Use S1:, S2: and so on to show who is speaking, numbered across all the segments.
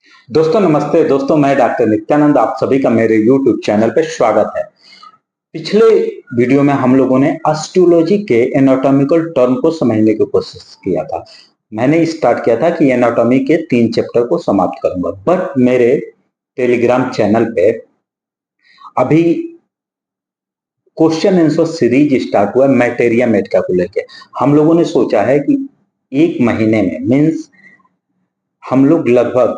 S1: दोस्तों नमस्ते। दोस्तों मैं डॉक्टर नित्यानंद, आप सभी का मेरे YouTube चैनल पे स्वागत है। पिछले वीडियो में हम लोगों ने एस्ट्रोलॉजी के एनाटॉमिकल टर्म को समझने की कोशिश किया था। मैंने स्टार्ट किया था कि एनाटॉमी के 3 चैप्टर को समाप्त करूंगा, बट मेरे टेलीग्राम चैनल पे अभी क्वेश्चन आंसर सीरीज स्टार्ट हुआ है मैटेरिया मेडिका को लेके। हम लोगों ने सोचा है कि एक महीने में मीन्स हम लोग लगभग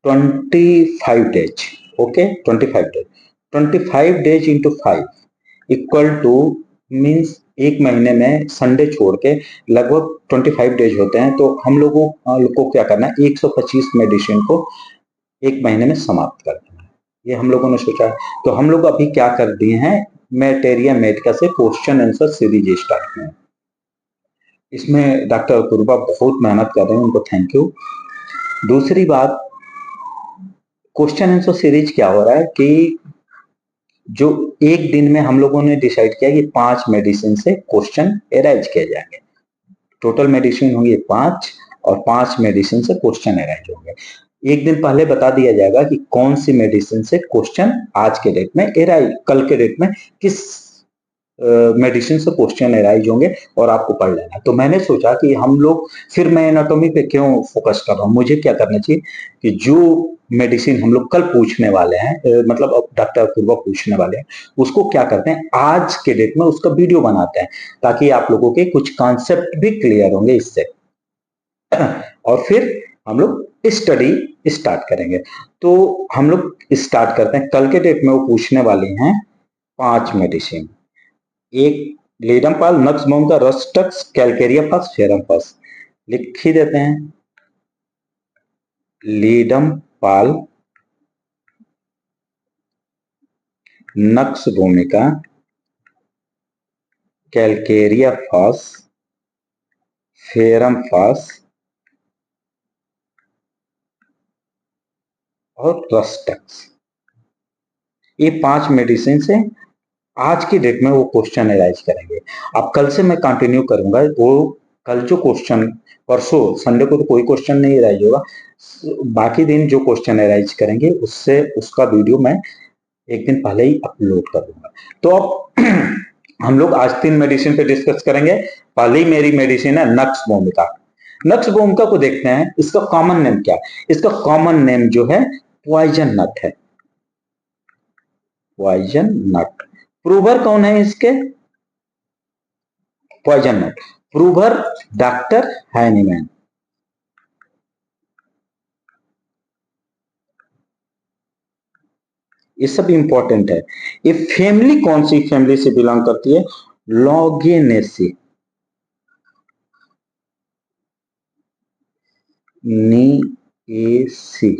S1: 25 days, okay 25 days, 25 days into 5 equal two means एक महीने में संडे छोड़ के लगभग 25 डेज होते हैं। तो हम लोगों को क्या करना है, 125 मेडिसिन को एक महीने में समाप्त कर देना है, ये हम लोगों ने सोचा है। तो हम लोग अभी क्या कर दिए हैं, मैटेरिया मेडिका से क्वेश्चन आंसर सीरीज स्टार्ट किए हैं। इसमें डॉक्टर कुरबा बहुत मेहनत कर रहे हैं, उनको थैंक यू। दूसरी बात, क्वेश्चन आंसर सीरीज क्या हो रहा है कि जो एक दिन में हम लोगों ने डिसाइड किया कि 5 मेडिसिन से क्वेश्चन अरेंज किए जाएंगे। टोटल मेडिसिन होंगे 5 और 5 मेडिसिन से क्वेश्चन अरेंज होंगे। एक दिन पहले बता दिया जाएगा कि कौन सी मेडिसिन से क्वेश्चन आज के डेट में अराइज, कल के डेट में किस मेडिसिन से क्वेश्चन अराइज होंगे और आपको पढ़ लेना। तो मैंने सोचा कि हम लोग, फिर मैं एनाटॉमी पे क्यों फोकस कर रहा हूँ, मुझे क्या करना चाहिए कि जो मेडिसिन हम लोग कल पूछने वाले हैं, मतलब अब डॉक्टर पूर्वा पूछने वाले हैं, उसको क्या करते हैं आज के डेट में उसका वीडियो बनाते हैं, ताकि आप लोगों के कुछ कॉन्सेप्ट भी क्लियर होंगे इससे। और फिर हम लोग स्टडी स्टार्ट करेंगे। तो हम लोग स्टार्ट करते हैं। कल के डेट में वो पूछने वाले हैं 5 मेडिसिन। एक ledum pal, nux vom, rhus tox, calcarea phos, ferrum phos. लिख ही देते हैं, ledum pal, nux vomica, calcarea phos, ferrum phos और रस्टक्स। ये 5 मेडिसिन से आज की डेट में वो क्वेश्चन अराइज करेंगे। अब कल से मैं कंटिन्यू करूंगा वो। कल जो क्वेश्चन, परसों संडे को तो कोई क्वेश्चन नहीं अराइज होगा, बाकी दिन जो क्वेश्चन अराइज करेंगे उससे उसका वीडियो मैं एक दिन पहले ही अपलोड कर दूंगा। तो अब हम लोग आज 3 मेडिसिन पे डिस्कस करेंगे। पहली मेरी मेडिसिन है नक्स भूमिका। नक्स भूमिका को देखते हैं, इसका कॉमन नेम क्या है। इसका कॉमन नेम जो है पॉइजन नट है, पॉइजन नट। प्रूवर कौन है इसके, पॉइजन नट प्रूवर डॉक्टर हैनीमैन। ये सब इंपॉर्टेंट है। ये फैमिली कौन सी फैमिली से बिलोंग करती है, लॉगेनेसी, नीएसी,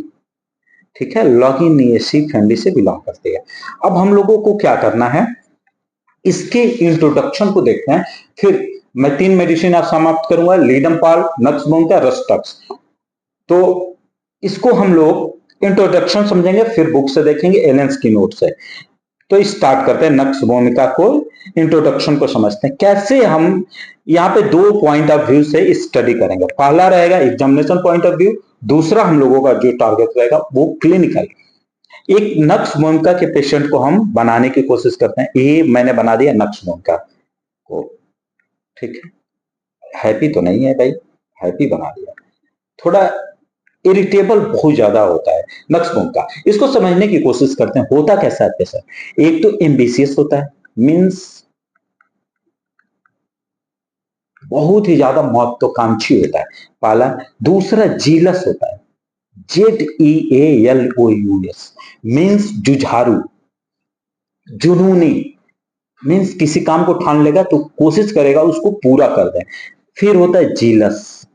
S1: ठीक है, लॉगिनिएसी फैमिली से बिलोंग करती है। अब हम लोगों को क्या करना है, इसके इंट्रोडक्शन को देखते हैं। फिर मैं 3 मेडिसिन आप समाप्त करूंगा, लीडमपाल, नक्सबोंका, रस्टक्स। तो इसको हम लोग इंट्रोडक्शन समझेंगे, फिर बुक से देखेंगे, एलेंस की नोट से। तो स्टार्ट करते हैं नक्स भूमिका को, इंट्रोडक्शन को समझते हैं। कैसे हम यहाँ पे 2 पॉइंट ऑफ व्यू से स्टडी करेंगे। पहला रहेगा एग्जामिनेशन पॉइंट ऑफ व्यू, दूसरा हम लोगों का जो टारगेट रहेगा वो क्लिनिकल। एक नक्स भूमिका के पेशेंट को हम बनाने की कोशिश करते हैं। ये मैंने बना दिया नक्स भूमिका को, ठीक है। हैप्पी तो नहीं है भाई, हैप्पी बना दिया। थोड़ा इरिटेबल बहुत ज्यादा होता है नक्सबोम का। इसको समझने की कोशिश करते हैं, होता कैसा है पेशेंट। एक तो एम्बिशियस होता है, मीन्स बहुत ही ज्यादा महत्वाकांक्षी होता है पहला। दूसरा जीलस होता है, Zealous, मीन्स जुझारू, जुनूनी, मीन्स किसी काम को ठान लेगा तो कोशिश करेगा उसको पूरा कर दे। फिर होता है जीलस,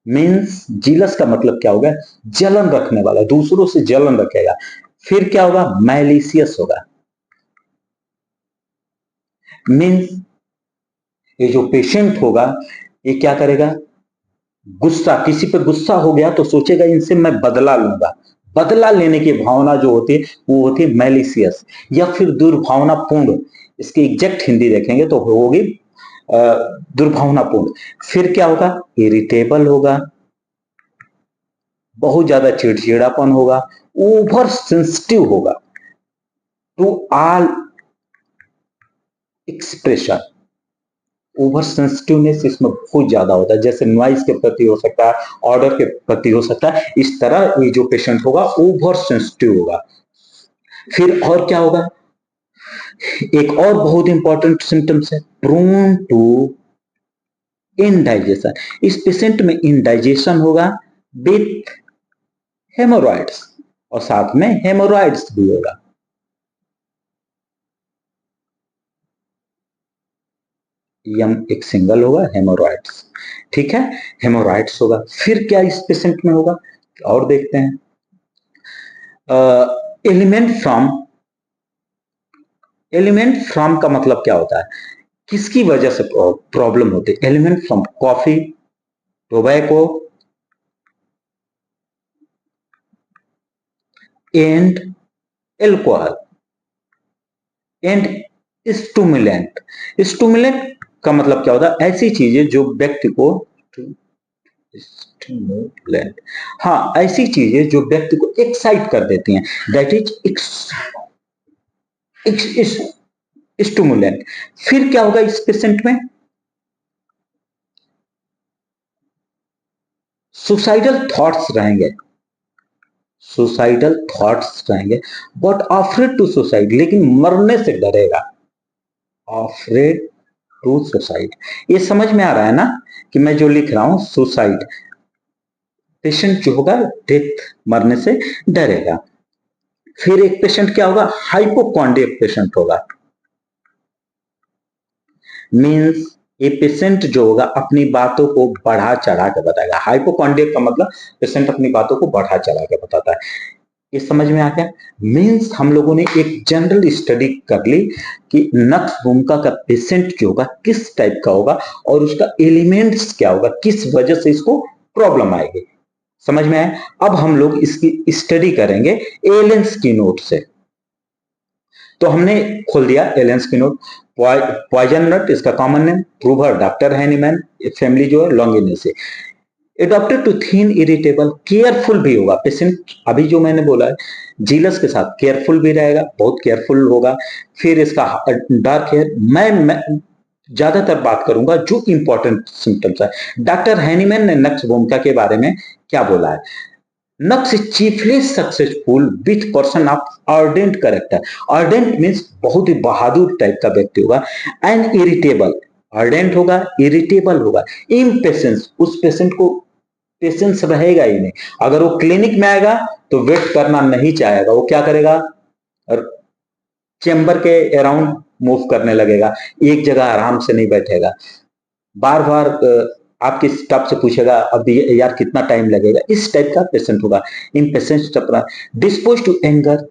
S1: मीन्स जीलस का मतलब क्या होगा, जलन रखने वाला, दूसरों से जलन रखेगा। फिर क्या होगा, मैलिशियस होगा, मीन्स ये जो पेशेंट होगा ये क्या करेगा, गुस्सा, किसी पे गुस्सा हो गया तो सोचेगा इनसे मैं बदला लूंगा। बदला लेने की भावना जो होती है वो होती है मैलिशियस, या फिर दुर्भावनापूर्ण। इसकी एग्जैक्ट हिंदी देखेंगे तो होगी दुर्भावनापूर्ण। फिर क्या होगा, इरिटेबल होगा, बहुत ज्यादा चिड़चिड़ापन होगा, ओवर सेंसिटिव होगा to all expression. Over sensitiveness इसमें बहुत ज्यादा होता है, जैसे नॉइज के प्रति हो सकता है, ऑर्डर के प्रति हो सकता है, इस तरह ये जो पेशेंट होगा ओवर सेंसिटिव होगा। फिर और क्या होगा, एक और बहुत इंपॉर्टेंट सिम्टम्स है, प्रोन टू इनडाइजेशन। इस पेशेंट में इनडाइजेशन होगा विथ हेमोरॉइड्स, और साथ में हेमोरॉइड्स भी होगा। यम एक सिंगल होगा, हेमोरॉइड्स, ठीक है, हेमोरॉइड्स होगा। फिर क्या इस पेशेंट में होगा और देखते हैं, एलिमेंट फ्रॉम। एलिमेंट फ्रॉम का मतलब क्या होता है, किसकी वजह से प्रॉब्लम होती है। Element from coffee, tobacco and alcohol and stimulant. Stimulant का मतलब क्या होता है, ऐसी चीजें जो व्यक्ति को, स्टिमुलेंट, हाँ, ऐसी चीजें जो व्यक्ति को एक्साइट कर देती हैं, दैट इज स्टिमुलेंट। फिर क्या होगा इस पेशेंट में, सुसाइडल थॉट्स रहेंगे, सुसाइडल थॉट्स रहेंगे, बट अफ्रेड टू सुसाइड, लेकिन मरने से डरेगा, अफ्रेड टू सुसाइड। ये समझ में आ रहा है ना कि मैं जो लिख रहा हूं, सुसाइड, पेशेंट जो होगा डेथ, मरने से डरेगा। फिर एक पेशेंट क्या होगा, हाइपोकॉन्ड्रियक पेशेंट होगा, मींस ये पेशेंट जो होगा अपनी बातों को बढ़ा चढ़ा के बताएगा। हाइपोकॉन्ड्रियक का मतलब पेशेंट अपनी बातों को बढ़ा चढ़ा के बताता है। ये समझ में आ गया। मींस हम लोगों ने एक जनरल स्टडी कर ली कि नक्सबुमका का पेशेंट जो होगा किस टाइप का होगा और उसका एलिमेंट्स क्या होगा, किस वजह से इसको प्रॉब्लम आएगी। समझ में आया। अब हम लोग इसकी स्टडी करेंगे एलेंस की नोट से। तो हमने खोल दिया एलेंस की नोट। पॉइजन नट इसका common name, prover doctor Hahnemann, family जो है Loganiaceae. Adopted to thin irritable, careful भी होगा पेशेंट, अभी जो मैंने बोला है जीलस के साथ केयरफुल भी रहेगा, बहुत केयरफुल होगा। फिर इसका डार्क हेयर, मैं ज्यादातर बात करूंगा जो इंपॉर्टेंट सिम्टम्स है। डॉक्टर हैनीमैन ने नक्सबुमका के बारे में क्या बोला है, nux chiefly successful with person of ardent character. Ardent means बहुत ही बहादुर टाइप का व्यक्ति होगा, एंड इरिटेबल, अर्डेंट होगा, इरिटेबल होगा, इम्पेशेंस, उस पेशेंट को पेशेंस रहेगा ही नहीं। अगर वो क्लिनिक में आएगा तो वेट करना नहीं चाहेगा, वो क्या करेगा, चेंबर के अराउंड मूव करने लगेगा, एक जगह आराम से नहीं बैठेगा, बार बार आपके स्टाफ से पूछेगा अब यार कितना टाइम लगेगा, इस टाइप का पेशेंट होगा। इम्पेशेंस टपरा, डिस्पोज टू एंगर,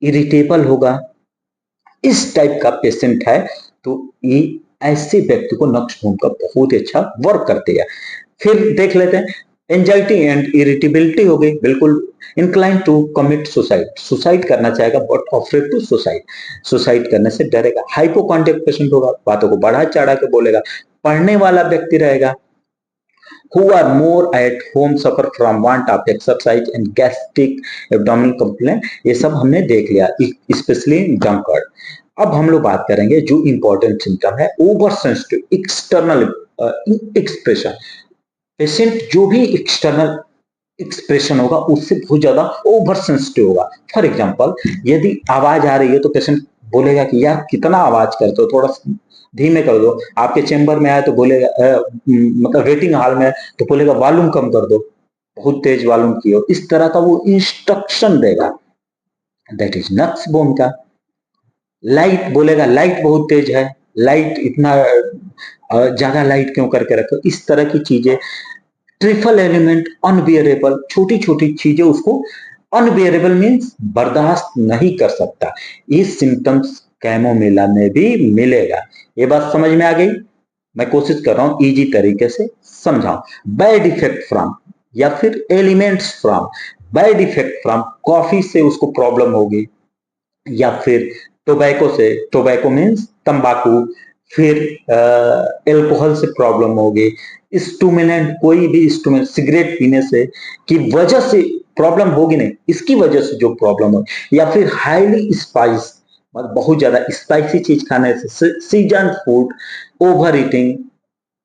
S1: इरिटेबल होगा, इस टाइप का पेशेंट है। तो ये ऐसे व्यक्ति को नक्सबुमका बहुत ही अच्छा वर्क करते हैं। फिर देख लेते हैं, एंजाइटी एंड इरिटेबिलिटी हो गई, बिल्कुल incline to commit suicide, suicide करना चाहेगा but afraid to suicide, suicide करने से डरेगा। हाइपोकॉन्ड्रियक पेशेंट होगा, बातों को बढ़ा चढ़ा के बोलेगा, पढ़ने वाला व्यक्ति रहेगा। Who are more at home suffer from want of exercise and gastric abdominal complaint, ये सब हमने देख लिया, स्पेशली ड्रंकर्ड। अब हम लोग बात करेंगे जो इंपॉर्टेंट सिम्टम है, over sensitive external expression. Patient जो भी एक्सटर्नल एक्सप्रेशन होगा उससे बहुत ज्यादा ओवर सेंसिटिव होगा। फॉर एग्जांपल, यदि आवाज आ रही है तो पेशेंट बोलेगा कि यार कितना आवाज करते हो, थोड़ा धीमे कर दो। आपके चेंबर में आए तो बोलेगा मतलब वेटिंग हॉल में तो बोलेगा वॉल्यूम कम कर दो, बहुत तेज वॉल्यूम कियो, इस तरह का वो इंस्ट्रक्शन देगा। That is nux vomica. लाइट बोलेगा लाइट बहुत तेज है, लाइट इतना ज्यादा लाइट क्यों करके रखो, इस तरह की चीजें। ट्रिफल एलिमेंट अनबियरेबल, छोटी छोटी चीजें उसको, अनबियरेबल मीन्स बर्दाश्त नहीं कर सकता। ये सिम्टम्स कैमोमिला में भी मिलेगा। ये बात समझ में आ गई। मैं कोशिश कर रहा हूं इजी तरीके से समझाऊं। बैड इफेक्ट फ्रॉम, या फिर elements from, bad effect from, coffee से उसको प्रॉब्लम होगी, या फिर टोबैको से, टोबैको मीन्स तंबाकू, फिर एल्कोहल से प्रॉब्लम होगी, स्टूमुलेंट, कोई भी स्टूमुलेंट सिगरेट पीने से की वजह से प्रॉब्लम होगी नहीं, इसकी वजह से जो प्रॉब्लम हो, या फिर हाईली स्पाइस, मतलब बहुत ज्यादा स्पाइसी चीज खाने से, सीजन फूड, ओवर ईटिंग,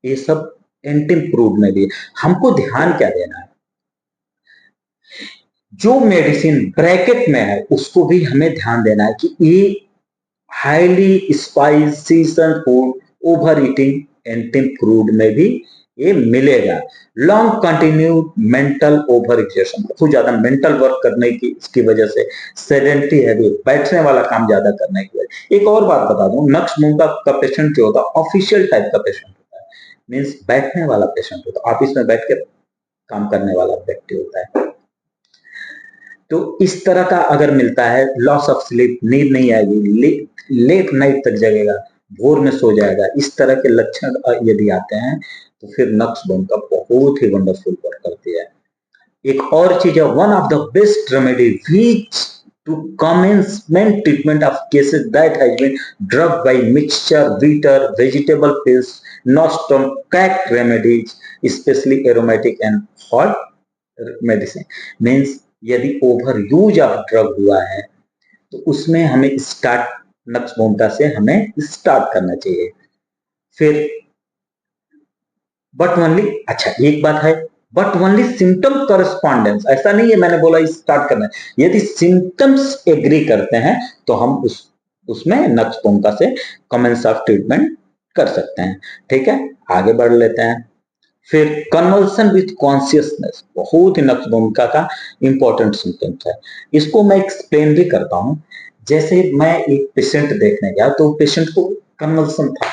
S1: ये सब एंटी फ्रूड में भी हमको ध्यान क्या देना है, जो मेडिसिन ब्रैकेट में है उसको भी हमें ध्यान देना है कि ये highly spice, season food, over eating, anti fraud में भी ये मिलेगा। Long continue mental over exertion, बहुत ज्यादा मेंटल वर्क करने की इसकी वजह से, सेडेंटरी हैबिट, बैठने वाला काम ज्यादा करने की वजह। एक और बात बता दूं, नक्श मूंगा का पेशेंट जो होता है ऑफिशियल टाइप का पेशेंट होता है, मीन्स बैठने वाला पेशेंट होता है, ऑफिस में बैठ के काम करने वाला व्यक्ति होता है। तो इस तरह का अगर मिलता है, लॉस ऑफ स्लीप, नींद नहीं आएगी, लेट नाइट तक जगेगा, भोर में सो जाएगा, इस तरह के लक्षण यदि आते हैं तो फिर नक्श का बहुत ही वंडरफुल वर्क करती है। एक और चीज है, one of the best remedy which to commencement treatment of cases that has been drugged by mixture, bitter, vegetable pills, not on cracked remedies, especially aromatic and hot medicine. Means यदि over use of drug हुआ है तो उसमें हमें start, नक्श भूमिका से हमें स्टार्ट करना चाहिए। फिर बट ओनली, अच्छा एक बात है, बट ओनली सिम्टम करस्पॉन्डेंस, ऐसा नहीं है मैंने बोला स्टार्ट करना है, यदि सिम्टम्स एग्री करते हैं तो हम उसमें नक्श भूमिका से कमेंस ऑफ ट्रीटमेंट कर सकते हैं। ठीक है, आगे बढ़ लेते हैं। फिर कन्वर्सन विथ कॉन्शियसनेस, बहुत ही नक्श भूमिका का इंपॉर्टेंट सिम्टम्स है, इसको मैं एक्सप्लेन भी करता हूं। जैसे मैं एक पेशेंट देखने गया तो पेशेंट को कन्वर्सन था,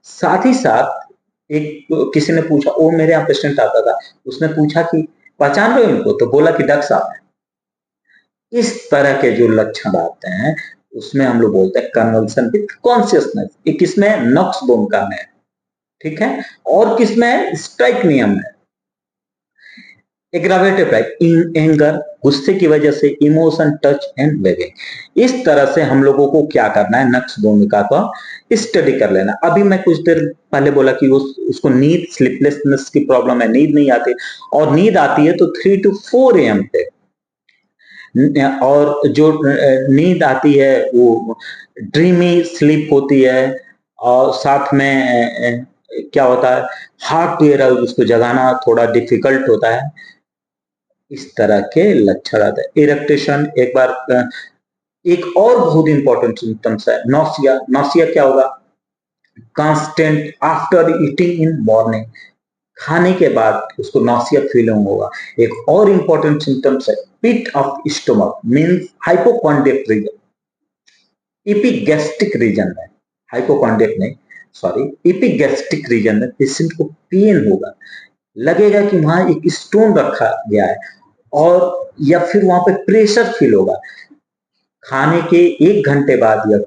S1: साथ ही साथ एक किसी ने पूछा, वो मेरे यहाँ पेशेंट आता था, उसने पूछा कि पहचान रहे हो इनको, तो बोला कि डॉक्टर साहब। इस तरह के जो लक्षण आते हैं उसमें हम लोग बोलते हैं कन्वर्सन विथ कॉन्शियसनेस। ये किसमें? नक्श भूमिका में। ठीक है, और किसमें? स्ट्राइक नियम है। एग्रावेटिव टाइप, एंगर, गुस्से की वजह से, इमोशन, टच एंड वेविंग। इस तरह से हम लोगों को क्या करना है, नक्श भूमिका का स्टडी कर लेना। अभी मैं कुछ देर पहले बोला कि उसको नींद, स्लीपलेसनेस की प्रॉब्लम है, नींद नहीं आती, और नींद आती है तो 3 to 4 AM पे, और जो नींद आती है वो ड्रीमी स्लीप होती है, और साथ में क्या होता है, हार्ड टू एयर, उसको जगाना थोड़ा डिफिकल्ट होता है, इस तरह के लक्षण आते हैं। इरेक्टेशन, एक बार एक और बहुत इंपॉर्टेंट सिम्टम्स है, नौसिया। नौसिया क्या होगा? Constant after eating in morning, खाने के बाद उसको नौसिया फीलिंग होगा। एक और इंपॉर्टेंट सिम्टम्स है pit of stomach, means hypochondriac region, epigastric region में, हाइपोकॉन्ड्रियक नहीं, सॉरी, इपिगैस्ट्रिक रीजन में पेशेंट को पेन होगा, लगेगा कि वहां एक स्टोन रखा गया है, और या फिर वहां पे प्रेशर फील होगा खाने के 1 घंटे बाद या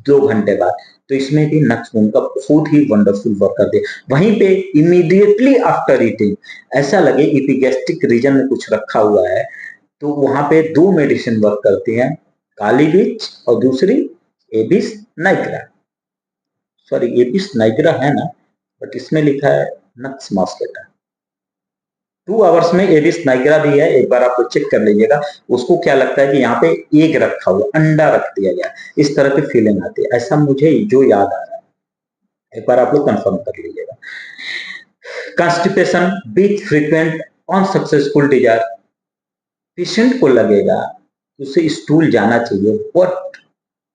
S1: 2 घंटे बाद। तो इसमें भी नक्श भूमिका बहुत ही वंडरफुल वर्क करती है। वहीं पे इमीडिएटली आफ्टर ईटिंग ऐसा लगे इपिगैस्ट्रिक रीजन में कुछ रखा हुआ है, तो वहां पे 2 मेडिसिन वर्क करती हैं, काली मिर्च और दूसरी abies nigra. Sorry, abies nigra है ना, बट इसमें लिखा है नक्श मॉस्केटा। 2 आवर्स में एबिस नाइग्रा भी है, एक बार आप चेक कर लीजिएगा। उसको क्या लगता है कि यहाँ पे एग रखा हुआ, अंडा रख दिया गया, इस तरह की फीलिंग आती है, ऐसा मुझे जो याद आ रहा है, एक बार आप लोग कंफर्म कर लीजिएगा। Constipation with frequent unsuccessful desire, patient को लगेगा उसे स्टूल जाना चाहिए, बट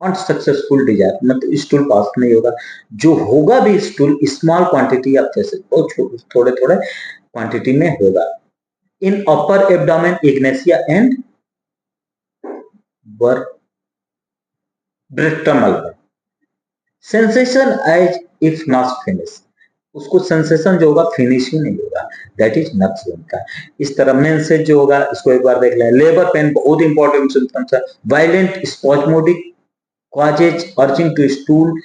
S1: अनसक्सेसफुल डिजायर, मतलब स्टूल पास नहीं होगा, जो होगा भी stool small quantity of faeces, बहुत थोड़े थोड़े क्वांटिटी में होगा। In upper abdomen ignatia and ब्रेस्टमल, sensation as if not finish, उसको सेंसेशन जो होगा फिनिश ही नहीं होगा, दैट इज नक्श भूमिका। इस तरह मेंसेज जो होगा, इसको एक बार देख लें। लेबर पेन बहुत इंपॉर्टेंट सिम्टम्स है, violent spasmodic causes urging to stool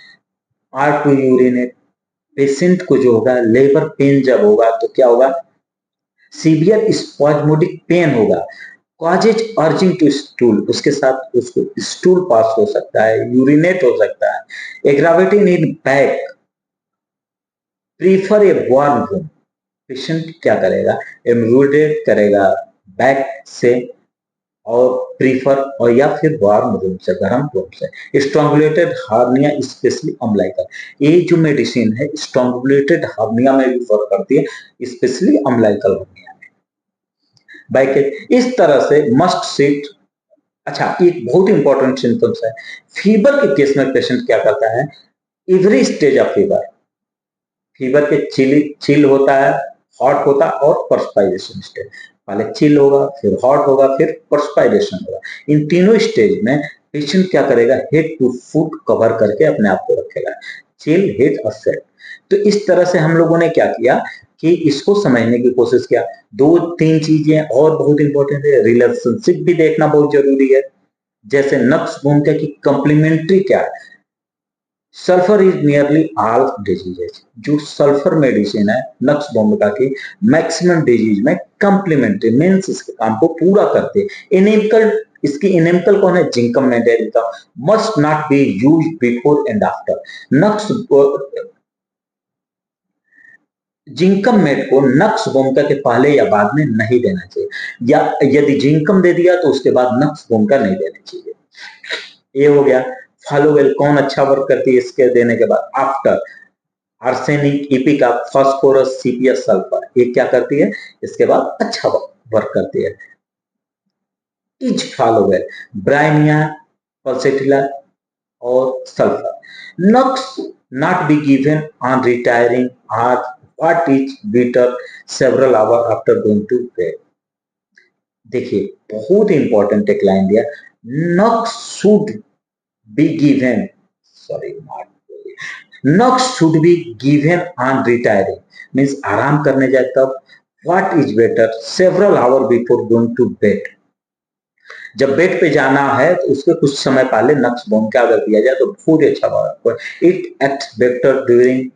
S1: or to urinate. Patient को जो होगा लेबर पेन जब होगा तो क्या होगा, सीवियर स्पॉज्मोडिक पेन होगा, कॉजेज अर्जिंग टू स्टूल, उसके साथ उसको स्टूल पास हो सकता है, यूरिनेट हो सकता है। Aggravating in back, prefer a warm room, patient क्या करेगा, एम्ब्रॉयडरी करेगा बैक से और प्रीफर और या फिर वार्म रूम से, गर्म रूम से। स्ट्रॉन्गुलेटेड हार्निया स्पेशली अम्लाइकल, ये जो मेडिसिन है स्ट्रॉन्गुलेटेड हार्निया में भी वर्क करती है, स्पेशली अम्लाइकल हार्निया में। बाइक इस तरह से मस्ट सीट। अच्छा, एक बहुत इंपॉर्टेंट सिम्टम्स है फीवर के केस में पेशेंट क्या करता है, every stage of fever, fever के चिल होता है, हॉट होता है और पर्सपायरेशन स्टेज। पहले चिल होगा, फिर हॉट होगा, फिर पर्सपायरेशन होगा। इन तीनों स्टेज में पेशेंट क्या करेगा, हेड टू फुट कवर करके अपने आप को रखेगा, चिल, हेड और सेट। तो इस तरह से हम लोगों ने क्या किया कि इसको समझने की कोशिश किया। दो तीन चीजें और बहुत इंपॉर्टेंट है, रिलेशनशिप भी देखना बहुत जरूरी है। जैसे नक्स भूमिका की कंप्लीमेंट्री क्या है, sulphur is nearly all diseases, जो सल्फर मेडिसिन है नक्स भूमिका की मैक्सिमम डिजीज में कंप्लीमेंट्री मीन्स इसके काम को पूरा करते हैं। इनेमिकल, इसकी इनेमिकल कौन है, जिंकम मेडेरिका, must not be use before and after. Nux zincum मेड को नक्स भूमिका के पहले या बाद में नहीं देना चाहिए, या यदि जिंकम दे दिया तो उसके बाद नक्स भूमिका नहीं देनी चाहिए। ये हो गया। फॉलोवेल कौन अच्छा वर्क करती है इसके देने के बाद, आफ्टर आर्सेनिक, इपिका, फास्फोरस, सीपीएस, सल्फर, ये क्या करती है इसके बाद अच्छा वर्क करती है। इच फॉलोवेल, ब्राइनिया, पल्सेटिला और sulphur. Nux not be given on retiring और what is better several hours after going to bed। देखिए बहुत इंपॉर्टेंट एक लाइन दिया, nux should be given, sorry nux should be given on retiring, means आराम करने जाए तब, what is better several hour before going to bed, जब bed पे जाना है तो उसके कुछ समय पहले नक्स बॉम क्या अगर दिया जाए तो बहुत अच्छा बात। It acts better during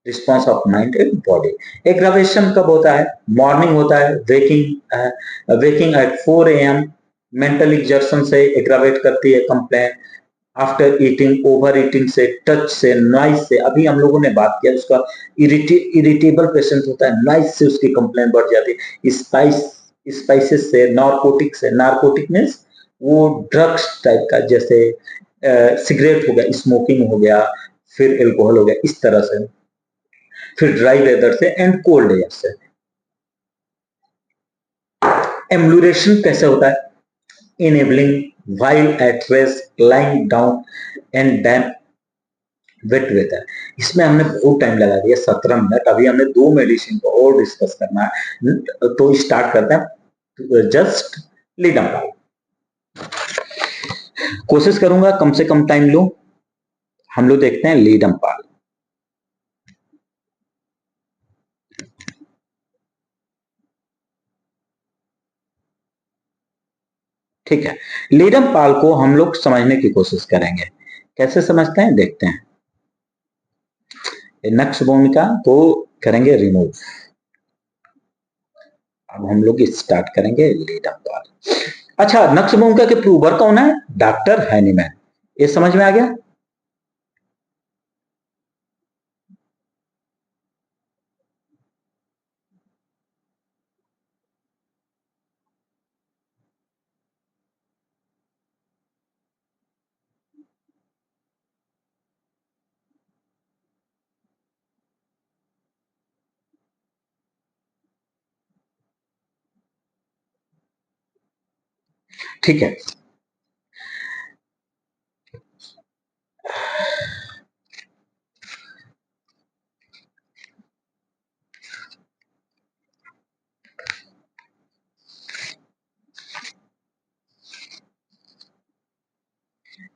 S1: response of mind and body. Aggravation कब होता है, मॉर्निंग होता है, waking at 4 AM, mental exertion से एग्रावेट करती है complain, after eating, over eating से, टच से, नॉइज से, अभी हम लोगों ने बात किया उसका इरिटेबल पेशेंट होता है, नॉइज से उसकी कंप्लेन बढ़ जाती है, स्पाइसेस से, नार्कोटिक से, नार्कोटिक मीन्स वो ड्रग्स टाइप का, जैसे सिगरेट हो गया, स्मोकिंग हो गया, फिर एल्कोहल हो गया, इस तरह से, फिर ड्राई वेदर से एंड कोल्ड एयर से। एम्ब्लूरेशन कैसे होता है, enabling while at rest, lying down and damp wet weather. इसमें हमने बहुत टाइम लगा दिया, 17 मिनट। अभी हमने दो मेडिसिन को और डिस्कस करना है, तो स्टार्ट करते हैं। जस्ट लीडम्पाल, कोशिश करूंगा कम से कम टाइम लूं। हम लोग देखते हैं लीडम्पाल। ठीक है, लीडम्पाल को हम लोग समझने की कोशिश करेंगे। कैसे समझते हैं देखते हैं। नक्स भूमिका को करेंगे रिमूव। अब हम लोग स्टार्ट करेंगे लीडम्पाल। अच्छा, नक्स भूमिका के प्रूवर कौन है, डॉक्टर हैनीमैन। ये समझ में आ गया। ठीक है,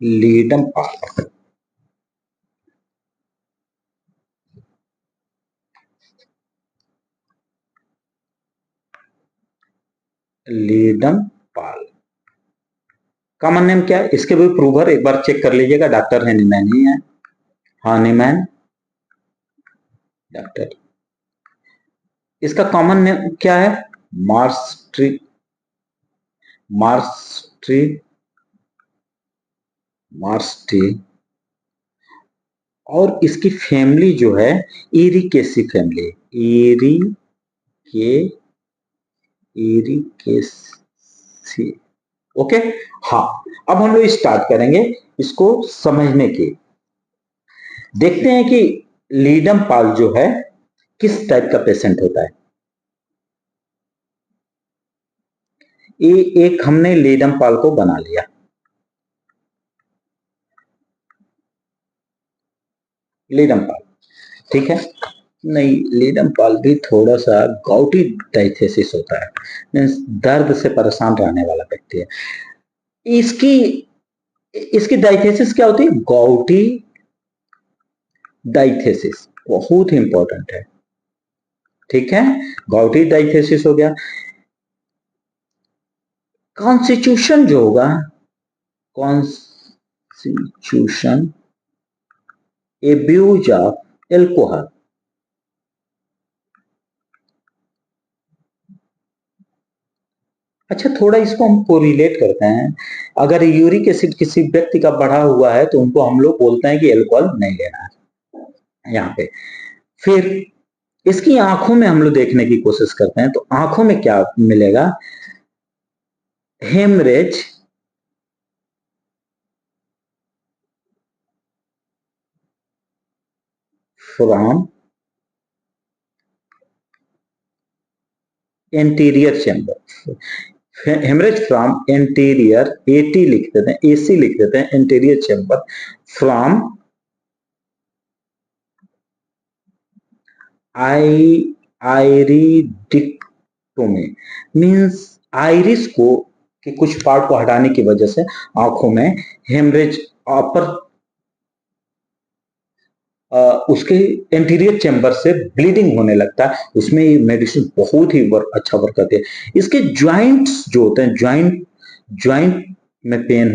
S1: लीडम्पाल। लीडम्पाल कॉमन नेम क्या है, इसके भी प्रूवर एक बार चेक कर लीजिएगा, डॉक्टर हैनीमैन ही है। Hahnemann doctor. इसका कॉमन नेम क्या है, मार्स्ट्री, मार्स्ट्री, मार्स्टी। और इसकी फैमिली जो है इरिकेसी फैमिली, इरी के इरिकेसी। ओके, हाँ, अब हम लोग स्टार्ट करेंगे इसको समझने की। देखते हैं कि लीडम पाल जो है किस टाइप का पेशेंट होता है। ये एक हमने लीडम पाल को बना लिया। लीडम पाल, ठीक है। नहीं, लीडम पाल भी थोड़ा सा गाउटी डायथेसिस होता है, मीन्स दर्द से परेशान रहने वाला व्यक्ति है। इसकी इसकी डायथेसिस क्या होती है? गाउटी डायथेसिस, बहुत ही इंपॉर्टेंट है, ठीक है। गाउटी डायथेसिस हो गया। कॉन्स्टिट्यूशन जो होगा, कॉन्स्टिट्यूशन एब्यूज ऑफ एल्कोहल, अच्छा, थोड़ा इसको हम कोरिलेट करते हैं। अगर यूरिक एसिड किसी व्यक्ति का बढ़ा हुआ है तो उनको हम लोग बोलते हैं कि अल्कोहल नहीं लेना है यहाँ पे। फिर इसकी आंखों में हम लोग देखने की कोशिश करते हैं, तो आंखों में क्या मिलेगा? Haemorrhage from anterior chamber, haemorrhage from anterior, AT लिख देते हैं, एसी लिख देते हैं, anterior chamber from iridectomy, means iris को कि कुछ पार्ट को हटाने की वजह से आंखों में हेमरेज, अपर उसके एंटीरियर चैम्बर से ब्लीडिंग होने लगता है, उसमें ये मेडिसिन बहुत ही अच्छा वर्क करती है। इसके ज्वाइंट्स जो होते हैं, ज्वाइंट में पेन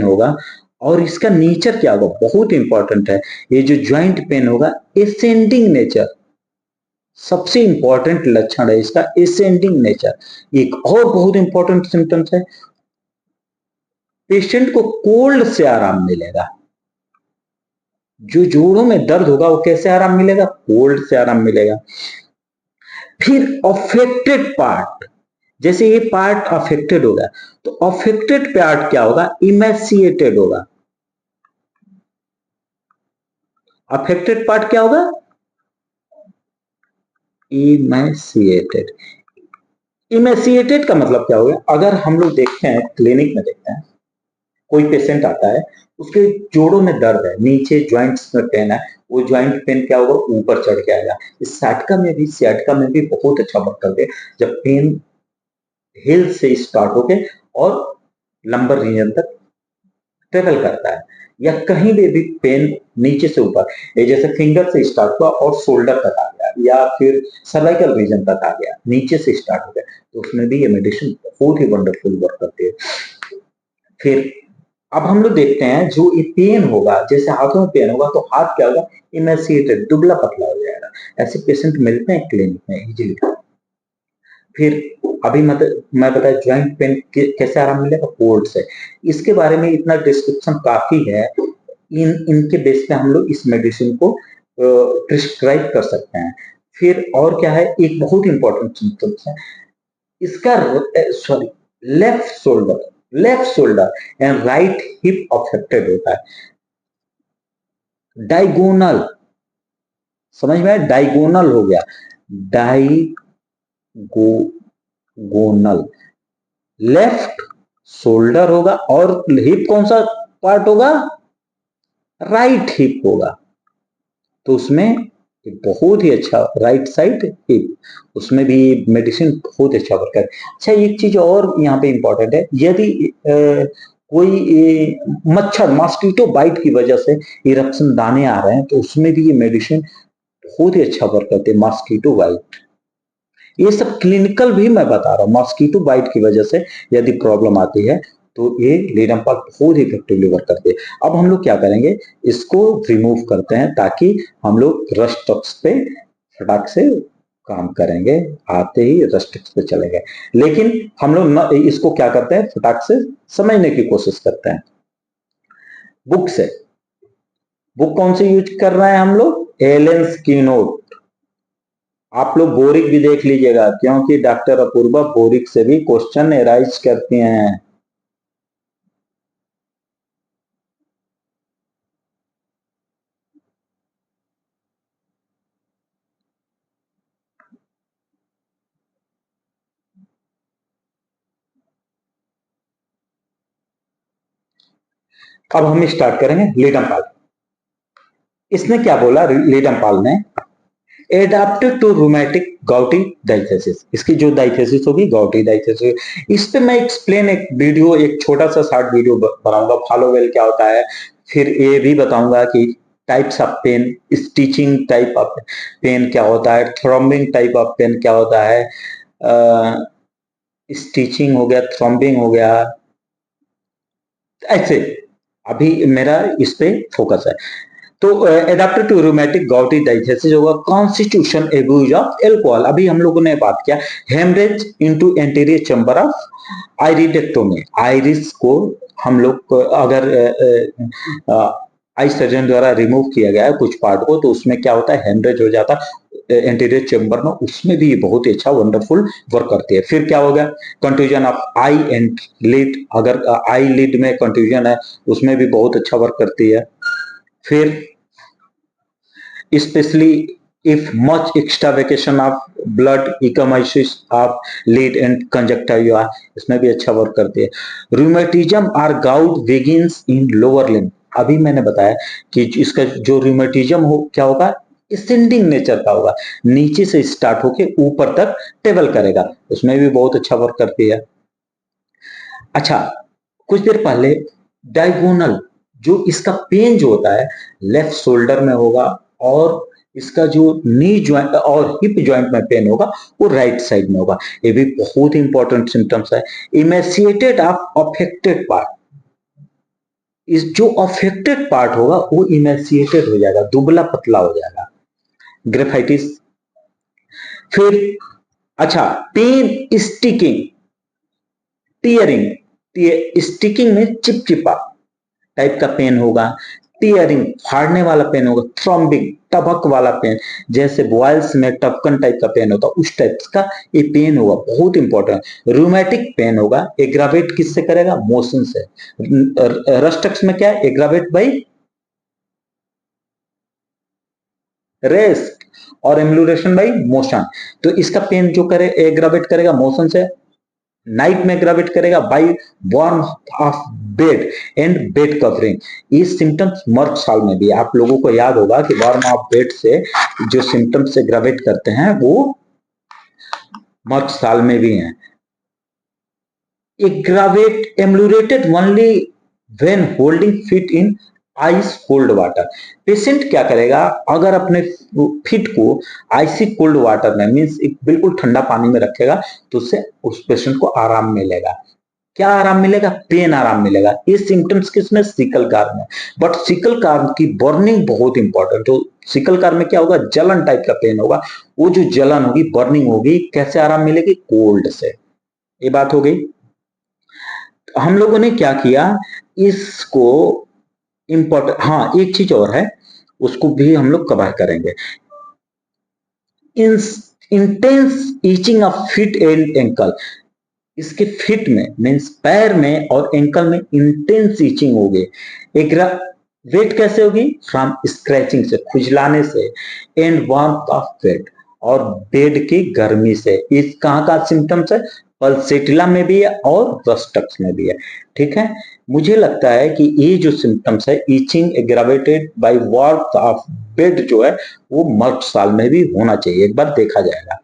S1: होगा। और इसका नेचर क्या होगा, बहुत इंपॉर्टेंट है। ये जो ज्वाइंट पेन होगा, एसेंडिंग नेचर, सबसे इंपॉर्टेंट लक्षण है इसका, एसेंडिंग नेचर। एक और बहुत इंपॉर्टेंट सिम्टम्स है, पेशेंट को कोल्ड से आराम मिलेगा। जो जोड़ों में दर्द होगा वो कैसे आराम मिलेगा? कोल्ड से आराम मिलेगा। फिर अफेक्टेड पार्ट, जैसे ये पार्ट अफेक्टेड होगा तो अफेक्टेड पार्ट क्या होगा? इमेसिएटेड होगा। अफेक्टेड पार्ट क्या होगा? इमेसिएटेड। इमेसिएटेड का मतलब क्या होगा? अगर हम लोग देखते हैं, क्लिनिक में देखते हैं, कोई पेशेंट आता है, उसके जोड़ों में दर्द है, नीचे ज्वाइंट्स में पेन है, वो ज्वाइंट पेन क्या होगा? ऊपर चढ़ के आएगा। इस सियाटिका में भी बहुत अच्छा वर्क करते हैं, जब पेन हिल से स्टार्ट होके और लंबर रीजन तक ट्रेवल करता है, या कहीं भी पेन नीचे से ऊपर, ये जैसे फिंगर से स्टार्ट हुआ और शोल्डर तक आ गया, या फिर सर्वाइकल रीजन तक आ गया, नीचे से स्टार्ट हो गया, तो उसमें भी ये मेडिसिन बहुत ही वंडरफुल वर्क करती है। फिर अब हम लोग देखते हैं, जो ये पेन होगा, जैसे हाथों में पेन होगा तो हाथ क्या होगा? इमेसिएटेड, दुबला पतला हो जाएगा। ऐसे पेशेंट मिलते हैं क्लिनिक में इजीली। फिर अभी मैं बताया ज्वाइंट पेन कैसे आराम मिलेगा? कोल्ड से। इसके बारे में इतना डिस्क्रिप्शन काफी है, इनके बेस पे हम लोग इस मेडिसिन को प्रिस्क्राइब कर सकते हैं। फिर और क्या है, एक बहुत इंपॉर्टेंट सिम्टम्स है इसका, sorry, left shoulder and right hip affected होता है। डायगोनल, समझ में? डायगोनल हो गया, डायगोनल, लेफ्ट शोल्डर होगा, और हिप कौन सा पार्ट होगा? राइट हिप होगा। तो उसमें बहुत ही अच्छा, राइट साइड हिप, उसमें भी मेडिसिन बहुत अच्छा वर्क है। अच्छा, एक चीज और यहाँ पे इंपॉर्टेंट है, यदि कोई मच्छर, मॉस्किटो बाइट की वजह से इरप्शन दाने आ रहे हैं, तो उसमें भी ये मेडिसिन बहुत ही अच्छा वर्क करते हैं। मॉस्किटो बाइट, ये सब क्लिनिकल भी मैं बता रहा हूँ। मॉस्किटो बाइट की वजह से यदि प्रॉब्लम आती है तो ये लीडम्पा बहुत ही इफेक्टिवली वर्क करती है। अब हम लोग क्या करेंगे, इसको रिमूव करते हैं, ताकि हम लोग रस्ट टक्स पे फटाक से काम करेंगे, आते ही रस्ट टक्स पे चलेंगे। लेकिन हम लोग इसको क्या करते हैं, फटाक से समझने की कोशिश करते हैं बुक से। बुक कौन सी यूज कर रहे हैं हम लोग? एलन स्कीनोट, आप लोग बोरिक भी देख लीजिएगा, क्योंकि डॉक्टर अपूर्वा बोरिक से भी क्वेश्चन एराइज करती हैं। अब हम स्टार्ट करेंगे लीडम पाल। इसने क्या बोला लीडम पाल ने, एडाप्टेड टू रूमेटिक गाउटी डाइथेसिस, इसकी जो डाइथेसिस होगी गाउटी डाइथेसिस। इस पे मैं एक्सप्लेन एक वीडियो, एक छोटा सा शॉर्ट वीडियो बनाऊंगा, फॉलो वेल क्या होता है, फिर ये भी बताऊंगा कि types of pain, stitching type of pain क्या होता है, थ्रोम्बिंग टाइप ऑफ पेन क्या होता है, स्टिचिंग हो गया, थ्रोम्बिंग हो गया, ऐसे अभी मेरा इस पे फोकस है। तो एडाप्टेड टू रूमेटिक गाउटी डाइथेसिस होगा, कॉन्स्टिट्यूशन एब्यूज ऑफ एल्कोहल, अभी हम लोगों ने बात किया, haemorrhage into anterior chamber of iridectomy, iris को हम लोग अगर आई सर्जन द्वारा रिमूव किया गया है कुछ पार्ट को, तो उसमें क्या होता है, हेमरेज हो जाता है एंटीरियर चैम्बर में, उसमें भी बहुत ही अच्छा वंडरफुल वर्क करती है। फिर क्या हो गया, contusion of eye and lid, अगर आई लिड में कंट्यूजन है उसमें भी बहुत अच्छा वर्क करती है। फिर especially if much extravagation of blood ecchymosis of lid and conjunctiva, इसमें भी अच्छा वर्क करती है। रूमेटिज्म और gout begins in lower limb, अभी मैंने बताया कि इसका जो रूमेटिज्म हो क्या होगा, असेंडिंग नेचर का होगा, नीचे से स्टार्ट होके ऊपर तक ट्रेवल करेगा, उसमें भी बहुत अच्छा वर्क करती है। अच्छा, कुछ देर पहले डायगोनल, जो इसका पेन जो होता है लेफ्ट शोल्डर में होगा, और इसका जो नी ज्वाइंट और हिप ज्वाइंट में पेन होगा वो राइट साइड में होगा। ये भी बहुत इंपॉर्टेंट सिम्टम्स है। इमेसिएटेड ऑफ अफेक्टेड पार्ट, इस जो अफेक्टेड पार्ट होगा वो इमेसिएटेड हो जाएगा, दुबला पतला हो जाएगा, ग्रेफाइटिस। फिर अच्छा, पेन स्टिकिंग, टीयरिंग, स्टिकिंग में चिपचिपा टाइप का पेन होगा, टीयरिंग फाड़ने वाला पेन होगा, थ्रॉम्बिंग टबक वाला पेन, जैसे बॉयल्स में टपकन टाइप का पेन होता है उस टाइप का ये पेन होगा, बहुत इंपॉर्टेंट। रूमेटिक पेन होगा, एग्रावेट किससे करेगा, मोशन से। रस्टक्स में क्या है, एग्रावेट बाई रेस्ट और एम्लुरेशन बाई मोशन। तो इसका पेन जो करे एग्रावेट करेगा मोशन से, नाइट में ग्रेविट करेगा by warm of bed and bed covering. ये सिम्टम्स मर्क साल में भी, आप लोगों को याद होगा कि वार्म ऑफ बेड से जो सिम्टम्स से ग्रेविट करते हैं वो मर्क साल में भी हैं। Aggravate ameliorated only when holding feet in ice cold water. Patient क्या करेगा, अगर अपने फिट को आइसी कोल्ड वाटर में मीन्स एक बिल्कुल ठंडा पानी में रखेगा तो उससे उस पेशेंट को आराम मिलेगा। क्या आराम मिलेगा, पेन आराम मिलेगा। ये सिम्टम्स किसमें, सिकल कार में। बट सिकल कार की बर्निंग बहुत इंपॉर्टेंट हो, सिकल कार में क्या होगा, जलन टाइप का पेन होगा, वो जो जलन होगी बर्निंग होगी, कैसे आराम मिलेगी, कोल्ड से। ये बात हो गई। हम लोगों ने क्या किया इसको, इंपॉर्टेंट, हाँ एक चीज और है उसको भी हम लोग कवर करेंगे, intense itching of feet and ankle. इसके फिट में मीन्स पैर में और एंकल में इंटेंस ईचिंग होगी। एक वेट कैसे होगी, फ्रॉम स्क्रैचिंग से, खुजलाने से, एंड वार्मथ ऑफ बेड, और बेड की गर्मी से। इस कहाँ का सिम्टम्स है, पल्सेटिला में भी है और रस्टक्स में भी है। ठीक है, मुझे लगता है कि ये जो सिम्टम्स है itching aggravated by warmth of bed जो है वो मर्द साल में भी होना चाहिए, एक बार देखा जाएगा।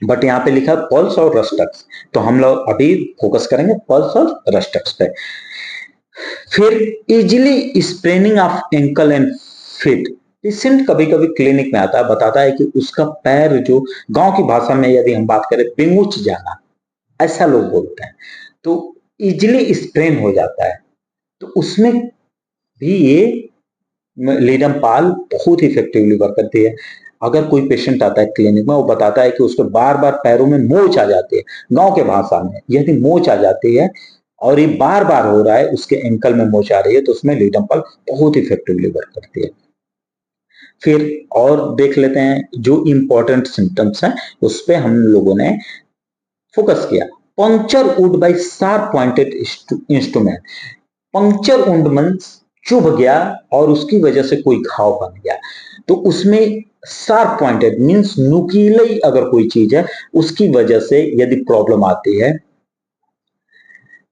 S1: बट यहाँ पे लिखा पल्स और रस्टक्स, तो हम लोग अभी फोकस करेंगे पल्स और रस्टक्स पे। फिर easily spraining of ankle and feet. Patient कभी कभी क्लिनिक में आता है, बताता है कि उसका पैर जो, गांव की भाषा में यदि हम बात करें, बिंगुच जाना, ऐसा लोग बोलते हैं, तो इजिली स्प्रेन हो जाता है। तो उसमें भी ये लीडम पाल बहुत इफेक्टिवली वर्क करती है। अगर कोई पेशेंट आता है क्लिनिक में, वो बताता है कि उसके बार बार पैरों में मोच आ जाती है, गांव के भाषा में यदि मोच आ जाती है और ये बार बार हो रहा है, उसके एंकल में मोच आ रही है, तो उसमें लीडम पाल बहुत इफेक्टिवली वर्क करती है। फिर और देख लेते हैं जो इंपॉर्टेंट सिम्टम्स हैं उस पे हम लोगों ने फोकस किया। Puncture would buy sharp pointed instrument. Puncture would means चुभ गया और उसकी वजह से कोई घाव बन गया, तो उसमें शार्प पॉइंटेड मींस नुकीली अगर कोई चीज है उसकी वजह से यदि प्रॉब्लम आती है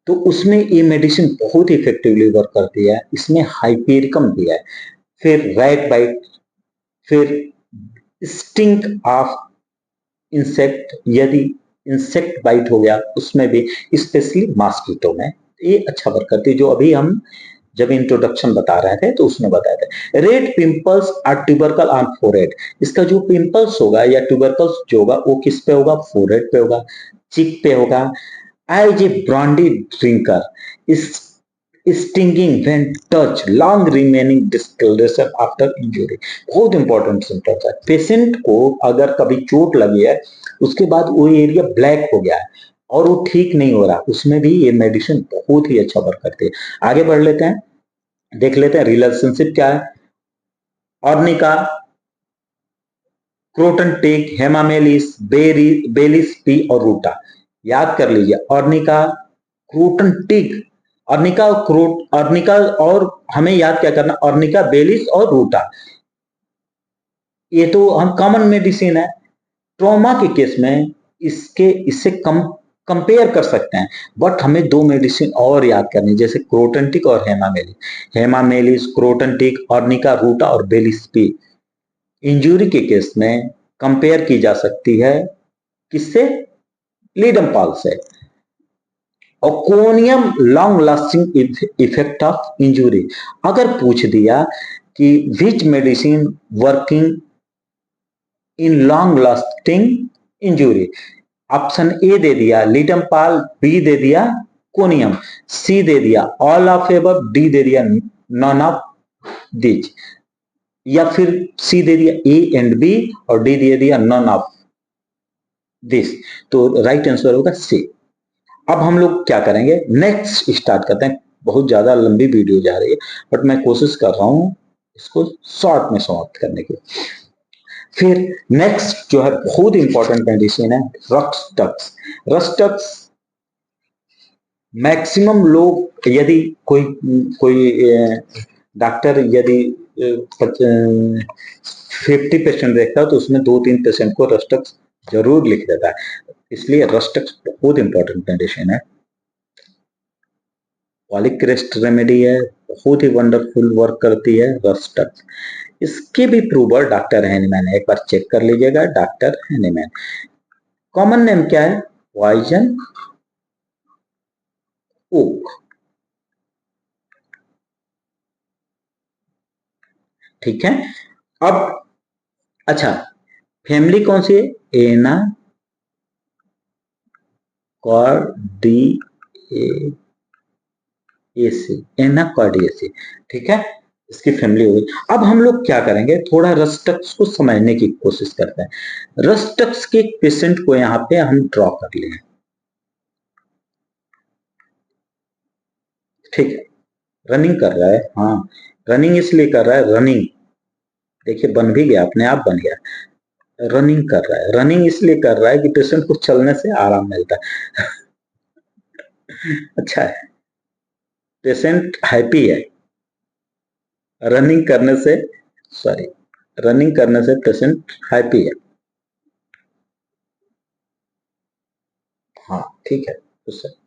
S1: तो उसमें ये मेडिसिन बहुत इफेक्टिवली वर्क करती है। इसमें हाइपेरिकम भी है। फिर रैट बाइट, फिर स्टिंग ऑफ इंसेक्ट, यदि इंसेक्ट बाइट हो गया उसमें भी, स्पेशली मॉस्किटो में ये अच्छा वर्क करती है, जो अभी हम जब इंट्रोडक्शन बता रहे थे तो उसमें बताया था। Red pimples or tubercle on forehead. इसका जो पिंपल्स होगा या ट्यूबरकल्स जो होगा वो किस पे होगा? फोरहेड पे होगा, चिक पे होगा। As a brandy drinker is stinging when touch, long remaining discolouration after injury. बहुत इंपॉर्टेंट सिम्टम्स है। पेशेंट को अगर कभी चोट लगी है उसके बाद वो एरिया ब्लैक हो गया है और वो ठीक नहीं हो रहा, उसमें भी ये मेडिसिन बहुत ही अच्छा वर्क करती है। आगे बढ़ लेते हैं, देख लेते हैं रिलेशनशिप क्या है। ऑर्निका, क्रोटन टिक, हेमामेलिस, बेलिस पी और रूटा। याद कर लीजिए, ऑर्निका, क्रोटन टिक, अर्निका और हमें याद क्या करना, अर्निका, बेलिस और रूटा। ये तो हम कॉमन मेडिसिन है। ट्रॉमा के केस में इससे कम कंपेयर कर सकते हैं, बट हमें दो मेडिसिन और याद करनी, जैसे क्रोटनटिक और हेमामेलिस। हेमामेलिस, क्रोटनटिक, अर्निका, रूटा और बेलिस पी इंजुरी के केस में कंपेयर की जा सकती है किससे? लीडमपाल से। और conium, long lasting effect of injury. अगर पूछ दिया कि which medicine working in long lasting injury, option A दे दिया लीडमपाल, बी दे दिया कोनियम, सी दे दिया ऑल ऑफ एबव, डी दे दिया नॉन ऑफ दिस, या फिर सी दे दिया ए एंड बी और डी दे दिया नॉन ऑफ दिस। तो राइट आंसर होगा सी। अब हम लोग क्या करेंगे, नेक्स्ट स्टार्ट करते हैं। बहुत ज्यादा लंबी वीडियो जा रही है बट मैं कोशिश कर रहा हूं इसको शॉर्ट में समाप्त करने की। फिर नेक्स्ट जो है बहुत इंपॉर्टेंट मेडिसिन है रक्सटक्स। रक्सटक्स मैक्सिमम लोग, यदि कोई कोई डॉक्टर यदि 50% देखता है तो उसमें 2-3 पेशेंट को रक्सटक्स जरूर लिख देता है, इसलिए रक्सटक्स बहुत इंपॉर्टेंट मेडिसिन है। पॉलीक्रेस्ट रेमेडी है, बहुत ही वंडरफुल वर्क करती है रक्सटक्स। इसके भी प्रूवर डॉक्टर हैनीमैन है, एक बार चेक कर लीजिएगा डॉक्टर हैनीमैन। कॉमन नेम क्या है? Poison oak. ठीक है। अब अच्छा, फैमिली कौन सी है? एना कार्डिएसी, एना कार्डिएसी। ठीक है, इसकी फैमिली होगी। अब हम लोग क्या करेंगे, थोड़ा रस्टक्स को समझने की कोशिश करते हैं। रस्टक्स के पेशेंट को यहाँ पे हम ड्रॉ कर लें। ठीक है, रनिंग कर रहा है, हाँ रनिंग इसलिए कर रहा है, रनिंग देखिए बन भी गया, अपने आप बन गया। रनिंग कर रहा है, रनिंग इसलिए कर रहा है कि पेशेंट को चलने से आराम मिलता है। अच्छा है, पेशेंट हैप्पी है रनिंग करने से, सॉरी रनिंग करने से पेशेंट हैप्पी है। हाँ ठीक है, तो सर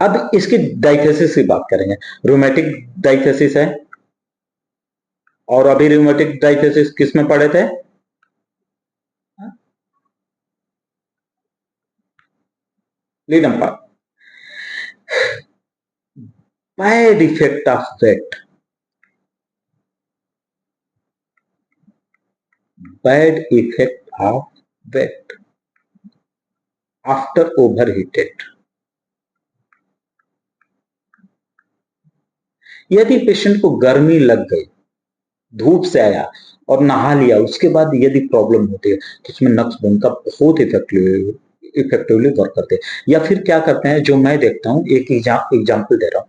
S1: अब इसकी डायथेसिस की बात करेंगे। रूमेटिक डायथेसिस है, और अभी रूमेटिक डायथेसिस किस में पढ़े थे? Ledum pal. Bad effect of wet, bad effect of wet after overheated. यदि पेशेंट को गर्मी लग गई, धूप से आया और नहा लिया, उसके बाद यदि प्रॉब्लम होती है तो उसमें नक्स बोन का बहुत इफेक्टिवली वर्क करते हैं। या फिर क्या करते हैं, जो मैं देखता हूं, एक एग्जाम्पल दे रहा हूं।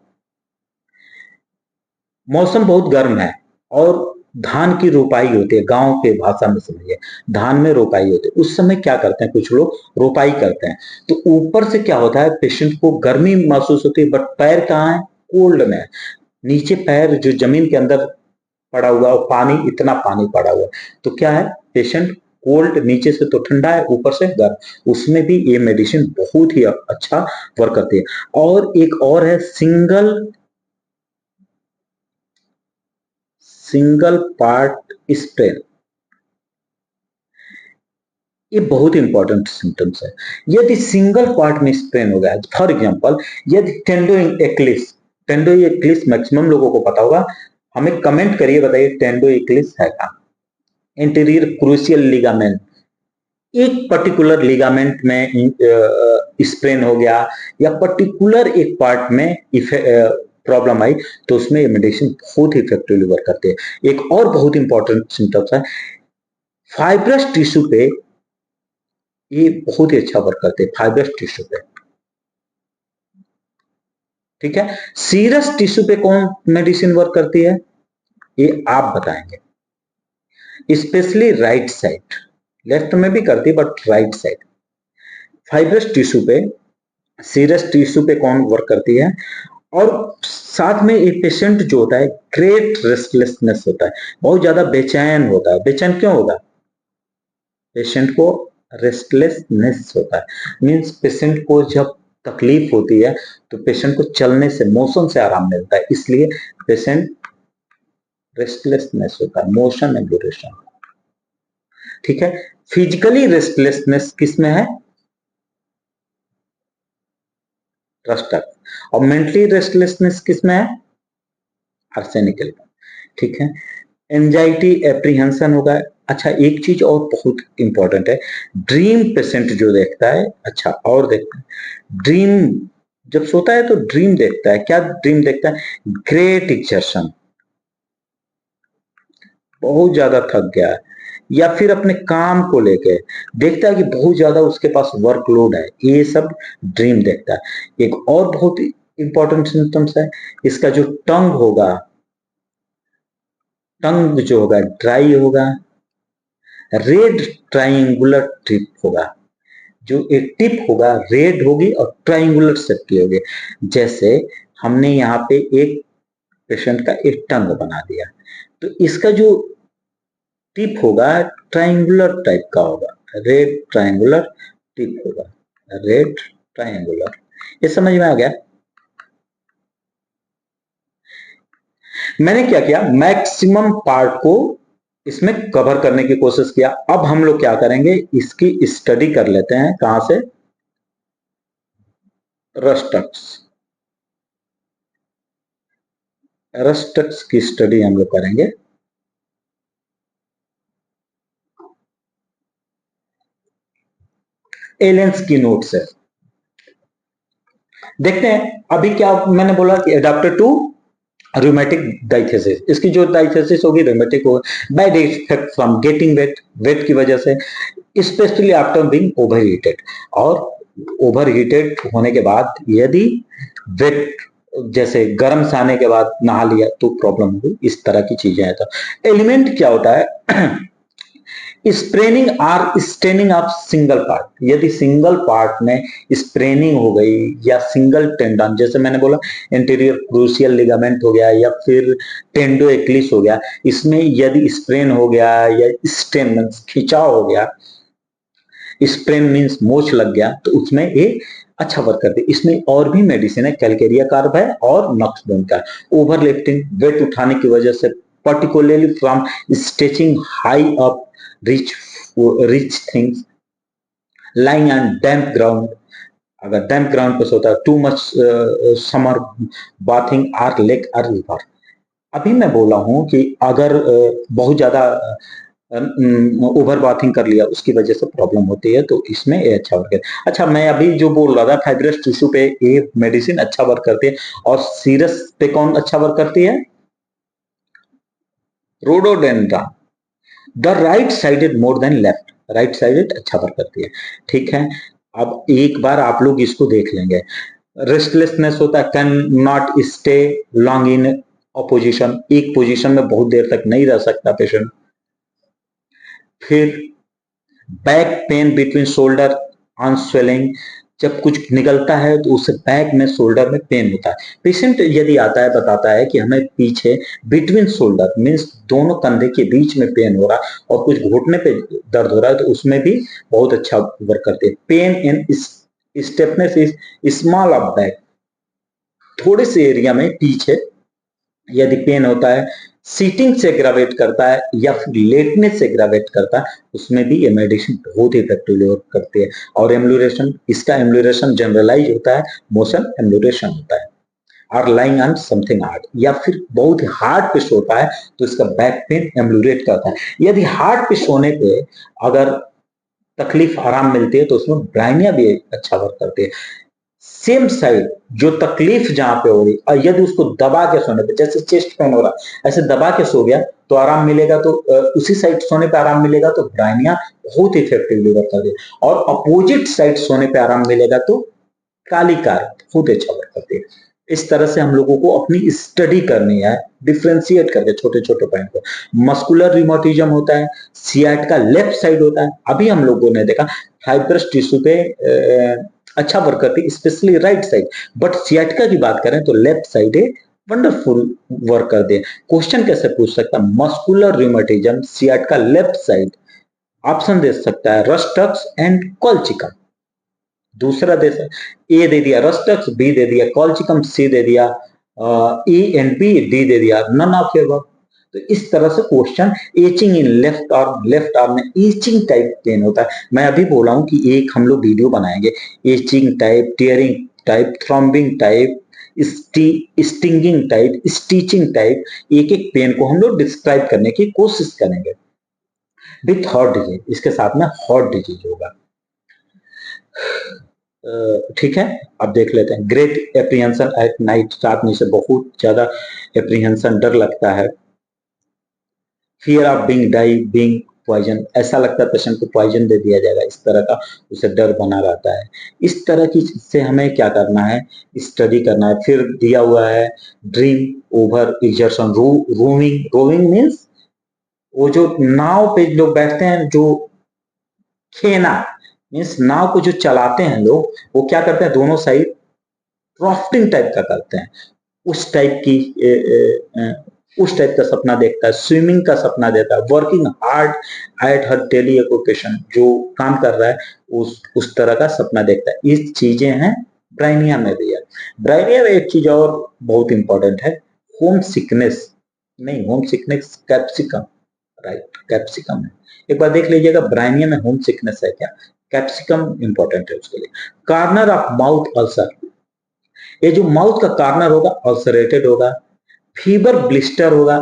S1: मौसम बहुत गर्म है और धान की रोपाई होती है, गांव के भाषा में समझिए, धान में रोपाई होती है, उस समय क्या करते हैं कुछ लोग, रोपाई करते हैं। तो ऊपर से क्या होता है, पेशेंट को गर्मी महसूस होती है, बट पैर कहाँ है, कोल्ड में है। नीचे पैर जो जमीन के अंदर पड़ा हुआ है, पानी, इतना पानी पड़ा हुआ है, तो क्या है, पेशेंट कोल्ड, नीचे से तो ठंडा है, ऊपर से गर्म, उसमें भी ये मेडिसिन बहुत ही अच्छा वर्क करती है। और एक और है सिंगल पार्ट स्प्रेन, ये बहुत इंपॉर्टेंट सिम्टम्स है। यदि सिंगल पार्ट में स्प्रेन हो गया, फॉर एग्जांपल यदि टेंडो एक्लिस मैक्सिमम लोगों को पता होगा, हमें कमेंट करिए, बताइए टेंडो एक्लिस है क्या। इंटीरियर क्रूशियल लिगामेंट, एक पर्टिकुलर लिगामेंट में स्प्रेन हो गया या पर्टिकुलर एक पार्ट में प्रॉब्लम आई, तो उसमें मेडिसिन बहुत इफेक्टिवली वर्क करते हैं। एक और बहुत इंपॉर्टेंट सिम्टम्स है, फाइब्रस टिश्यू पे ये बहुत ही अच्छा वर्क करते हैं, फाइब्रस टिश्यू पे, ठीक है। सीरस टिश्यू पे कौन मेडिसिन वर्क करती है, ये आप बताएंगे, स्पेशली राइट साइड, लेफ्ट में भी करती है but right side. Fibrous tissue पे, सीरस टिश्यू पे कौन वर्क करती है। और साथ में एक पेशेंट जो होता है, ग्रेट रेस्टलेसनेस होता है, बहुत ज्यादा बेचैन होता है। बेचैन क्यों होगा, पेशेंट को रेस्टलेसनेस होता है, मींस पेशेंट को जब तकलीफ होती है तो पेशेंट को चलने से, मोशन से आराम मिलता है, इसलिए पेशेंट रेस्टलेसनेस होता है, मोशन एंड ड्यूरेशन, ठीक है। फिजिकली रेस्टलेसनेस किस में है, ट्रस्टर। और मेंटली रेस्टलेसनेस किस में है, आर्सेनिकल, ठीक है। एंजाइटी एप्रीहेंशन होगा। अच्छा, एक चीज और बहुत इंपॉर्टेंट है, ड्रीम पेशेंट जो देखता है, अच्छा और देखता है, ड्रीम जब सोता है तो ड्रीम देखता है, क्या ड्रीम देखता है, ग्रेट एक्सर्शन, बहुत ज्यादा थक गया है, या फिर अपने काम को लेके देखता है कि बहुत ज्यादा उसके पास वर्कलोड है, ये सब ड्रीम देखता है। एक और बहुत इंपॉर्टेंट सिम्टम्स है, इसका जो टंग होगा, टंग जो होगा ड्राई होगा, रेड ट्राइंगुलर टिप होगा, जो एक टिप होगा रेड होगी और ट्राइंगुलर शेप की होगी। जैसे हमने यहाँ पे एक पेशेंट का एक टंग बना दिया, तो इसका जो टिप होगा ट्राइंगुलर टाइप का होगा, रेड ट्राइंगुलर टिप होगा, रेड ट्राइंगुलर। ये समझ में आ गया। मैंने क्या किया, मैक्सिमम पार्ट को इसमें कवर करने की कोशिश किया। अब हम लोग क्या करेंगे, इसकी स्टडी कर लेते हैं, कहां से, रस्टक्स, रस्टक्स की स्टडी हम लोग करेंगे। एलेंस की नोट से देखते हैं। अभी क्या मैंने बोला कि अडेप्टर टू रूमेटिक डाइथेसिस, इसकी जो डाइथेसिस होगी रूमेटिक होगी, bad effect from getting wet, wet की वजह से, specially after being over heated. और ओवर हीटेड होने के बाद यदि वेट, जैसे गर्म से आने के बाद नहा लिया तो प्रॉब्लम होगी, इस तरह की चीजें हैं। तो एलिमेंट क्या होता है, spraining or straining of single part, यदि सिंगल पार्ट में स्प्रेनिंग हो गई या सिंगल टेंडन, जैसे मैंने बोला इंटीरियर क्रूशियल लिगामेंट हो गया या फिर टेंडो एक्लिस हो गया, इसमें यदि स्प्रेन हो गया या स्टेन खिंचाव हो गया, स्प्रेन मींस मोच लग गया, तो उसमें ये अच्छा वर्क करती है। इसमें और भी मेडिसिन है, कैलकेरिया कार्ब है और नॉक्सबोन का। ओवरलिफ्टिंग, वेट उठाने की वजह से, particularly from stretching high up reach reach things, lying on damp ground, अगर डैम्प ग्राउंड पर सोता है, too much summer bathing or lake or river. अभी मैं बोला हूं कि अगर बहुत ज्यादा ओवर बाथिंग कर लिया, उसकी वजह से प्रॉब्लम होती है, तो इसमें ये अच्छा वर्क है। अच्छा, मैं अभी जो बोल रहा था, फाइब्रस टिश्यू पे ये मेडिसिन अच्छा वर्क करती है, और सीरस पे कौन अच्छा वर्क करती है, rhododendron, the right sided more than left, right sided अच्छा वर्क करती है, ठीक है। अब एक बार आप लोग इसको देख लेंगे। रेस्टलेसनेस होता है, can not stay long in opposition, एक पोजीशन में बहुत देर तक नहीं रह सकता पेशेंट। फिर back pain between shoulder on swelling, जब कुछ निकलता है तो उससे बैक में शोल्डर में पेन होता है। पेशेंट यदि आता है बताता है कि हमें पीछे बिटवीन शोल्डर मीन्स दोनों कंधे के बीच में पेन हो रहा है और कुछ घुटने पे दर्द हो रहा है, तो उसमें भी बहुत अच्छा वर्क करते हैं। Pain in स्टेपनेस is small of back, थोड़े से एरिया में पीछे यदि पेन होता है, सीटिंग से ग्रावेट करता है या फिर लेटने से ग्रावेट करता है, उसमें भी ये मेडिसिन बहुत इफेक्टिवली वर्क करती है। और एम्लुरेशन, इसका एम्लुरेशन जनरलाइज होता है, मोशन एम्लुरेशन होता है। और लाइंग ऑन समथिंग हार्ड, या फिर बहुत ही हार्ड पे सोता है तो इसका बैक पेन एम्लुरेट करता है। यदि हार्ड पे सोने पे अगर तकलीफ आराम मिलती है तो उसमें ब्राइनिया भी अच्छा वर्क करती है। सेम साइड जो तकलीफ जहां पे हो रही, और यदि उसको दबा के सोने पे, जैसे चेस्ट पेन हो रहा ऐसे दबा के सो गया तो आराम मिलेगा, तो उसी साइड सोने पे आराम मिलेगा तो ब्राइनिया बहुत इफेक्टिवली वर्क करती है। और अपोजिट साइड सोने पे आराम मिलेगा तो काली कार बहुत अच्छा वर्क करती है। इस तरह से हम लोगों को अपनी स्टडी करनी है, डिफ्रेंशिएट करके छोटे छोटे पॉइंट को। मस्कुलर रिमोटिज्म होता है, सियाट का लेफ्ट साइड होता है। अभी हम लोगों ने देखा फाइब्रस टिश्यू पे अच्छा वर्क करती है, specially right side. But sciatica की बात करें तो लेफ्ट साइड है वंडरफुल वर्क कर दे। क्वेश्चन कैसे पूछ सकता है, muscular rheumatism sciatica left side, option दे सकता है रस्टक्स एंड कॉल्चिकम। दूसरा दे ए दे दिया रस्टक्स, बी दे दिया कॉल्चिकम, सी दे दिया ए एंड बी, डी दे दिया नन ऑफ योर। तो इस तरह से question, etching in left arm में ईचिंग टाइप पेन होता है। मैं अभी बोला हूं कि एक हम लोग वीडियो बनाएंगे aching type, tearing type, throbbing type, stinging type, stitching type, एक एक पेन को हम लोग डिस्क्राइब करने की कोशिश करेंगे विथ हार्ट डिजीज। इसके साथ में हार्ट डिजीज होगा। ठीक है, अब देख लेते हैं। ग्रेट एप्रीहेंशन एट नाइट, रात में से बहुत ज्यादा एप्रीहेंशन, डर लगता है। Fear of being die, being poison, ऐसा लगता है पेशेंट को पॉइजन दे दिया जाएगा, इस तरह का उसे डर बना रहता है। इस तरह की से हमें क्या करना है, स्टडी करना है। फिर दिया हुआ है dream over exertion, roving, roving means वो जो नाव पे लोग बैठते हैं, जो खेना मीन्स नाव को जो चलाते हैं लोग, वो क्या करते हैं दोनों साइड राफ्टिंग टाइप का करते हैं। उस टाइप की उस टाइप का सपना देखता है। स्विमिंग का सपना देता है। Working hard at her daily occupation, जो काम कर रहा है उस तरह का सपना देखता है। ये चीजें हैं ब्राइनिया में भी है। ब्राइनिया में एक चीज और बहुत इंपॉर्टेंट है, होम सिकनेस। नहीं, home sickness capsicum, right, capsicum है। एक बार देख लीजिएगा ब्राइनिया में होम सिकनेस है क्या, कैप्सिकम इंपॉर्टेंट है उसके लिए। कार्नर ऑफ माउथ अल्सर, ये जो माउथ का कार्नर होगा अल्सरेटेड होगा। फीवर ब्लिस्टर होगा,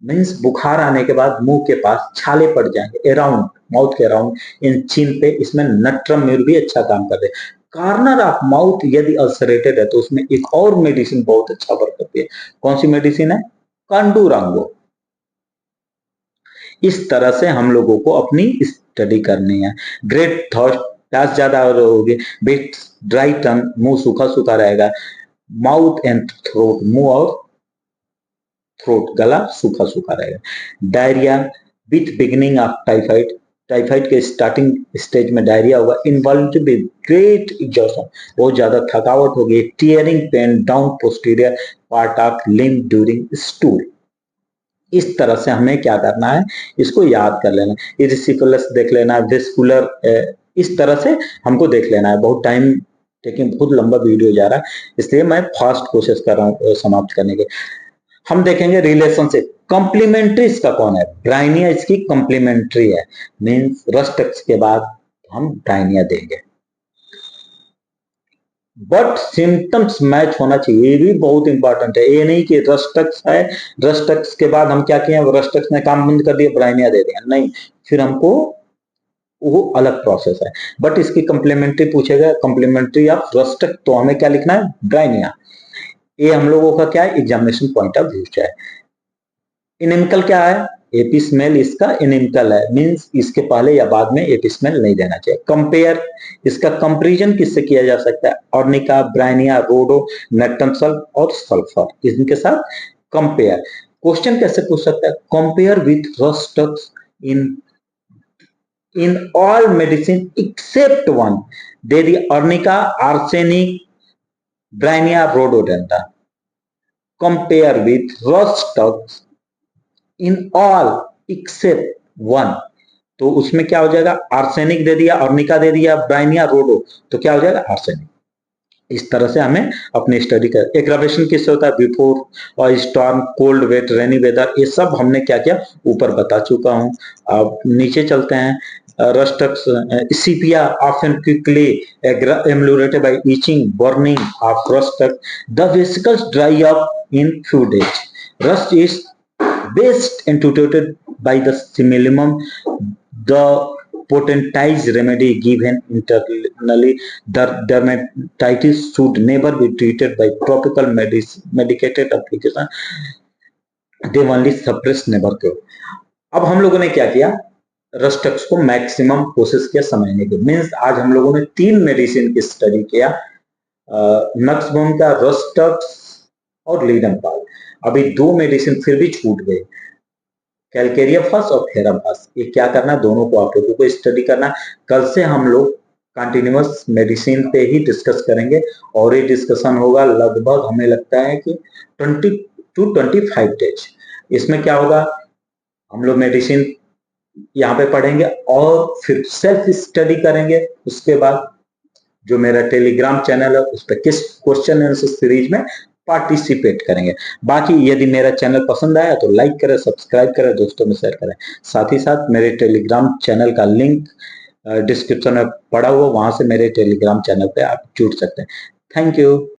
S1: मीन्स बुखार आने के बाद मुंह के पास छाले पड़ जाएंगे अराउंड माउथ के अराउंड, इन चिन पे। इसमें नट्रम्यूर भी अच्छा काम कर दे। कार्नर ऑफ माउथ यदि अल्सरेटेड है तो उसमें एक और मेडिसिन बहुत अच्छा वर्क करती है। कौन सी मेडिसिन है, कांडूरांगो। इस तरह से हम लोगों को अपनी स्टडी करनी है। ग्रेट थर्स्ट, प्यास ज्यादा होगी, बिट ड्राई टंग, मुंह सूखा सूखा रहेगा। माउथ एंड थ्रोट, मुंह और थ्रोट, गला सूखा सूखा रहेगा। Diarrhoea with beginning of typhoid, typhoid के स्टार्टिंग स्टेज में डायरिया होगा। इनवॉल्वमेंट विद ग्रेट एग्जॉशन, बहुत ज्यादा थकावट होगी। Tearing pain down posterior part of limb during stool. इस तरह से हमें क्या करना है, इसको याद कर लेना। इरिसिकुलस देख लेना है, वेस्कुलर, इस तरह से हमको देख लेना है। बहुत टाइम टेकिंग, बहुत लंबा वीडियो जा रहा है, इसलिए मैं फास्ट कोशिश कर रहा हूँ समाप्त करने के। हम देखेंगे रिलेशनशिप, कॉम्प्लीमेंट्री इसका कौन है, ब्राइनिया इसकी कॉम्प्लीमेंट्री है। मीन्स रस्टक्स के बाद हम ब्राइनिया देंगे, बट सिम्टम्स मैच होना चाहिए, ये भी बहुत इंपॉर्टेंट है। ये नहीं कि रस्टक्स है, रस्टक्स के बाद हम क्या किए, रस्टक्स ने काम बंद कर दिया ब्राइनिया दे दिया, नहीं, फिर हमको वो अलग प्रोसेस है। बट इसकी कॉम्प्लीमेंट्री पूछेगा, कॉम्प्लीमेंट्री ऑफ रस्टक, तो हमें क्या लिखना है, ब्राइनिया। ये हम लोगों का क्या है, एग्जामिनेशन पॉइंट ऑफ व्यू है। इनिमिकल क्या है, एपिस्मेल इसका इनिमिकल है, मींस इसके पहले या बाद में एपिस्मेल नहीं देना चाहिए। कंपेयर, इसका कंपैरिजन किससे किया जा सकता है, ऑर्निका, ब्राइनिया, रोडो, नेटमसल और सल्फर, इनके साथ कंपेयर, क्वेश्चन कैसे पूछ सकता है, compare with rhus tox in all medicine except one, दे दी arnica, arsenic, bryonia, rhododendron. Compare with rhus tox in all except one, तो उसमें क्या हो जाएगा, आर्सेनिक दे दिया, अर्निका दे दिया, ब्राइनिया, रोडो, तो क्या हो जाएगा, आर्सेनिक। इस तरह से हमें अपनी स्टडी कर, एग्रावेशन किससे होता है, बिफोर और storm, cold wet, rainy weather, ये सब हमने क्या किया ऊपर बता चुका हूं। अब नीचे चलते हैं, rhus tox, sepia often quickly ameliorated by itching, burning of rhus tox, the vesicles dry up in few days, rust is best antidoted by the simillimum, the potentized remedy given internally. The dermatitis should never be treated by topical medicated application, they only suppress, never cure. अब हम लोगों ने क्या किया, Rhus tox को maximum कोशिश किया समझने की, मीन्स आज हम लोगों ने 3 मेडिसिन की स्टडी किया, नक्सबोम का, रस्टक्स और लीडमपाल। अभी 2 मेडिसिन फिर भी छूट गए, कैलकेरिया फर्स्ट और थेरापास। ये क्या करना, दोनों को आप लोगों को स्टडी करना। कल से हम लोग कंटिन्यूअस मेडिसिन पे ही डिस्कस करेंगे और ये डिस्कशन होगा लगभग हमें लगता है कि 20 to 25 डेज। इसमें क्या होगा, हम लोग मेडिसिन यहाँ पे पढ़ेंगे और फिर सेल्फ स्टडी करेंगे। उसके बाद जो मेरा टेलीग्राम चैनल है उस पर किस क्वेश्चन आंसर सीरीज में पार्टिसिपेट करेंगे। बाकी यदि मेरा चैनल पसंद आया तो लाइक करें, सब्सक्राइब करें, दोस्तों में शेयर करें। साथ ही साथ मेरे टेलीग्राम चैनल का लिंक डिस्क्रिप्शन में पड़ा हुआ, वहां से मेरे टेलीग्राम चैनल पे आप जुड़ सकते हैं। Thank you.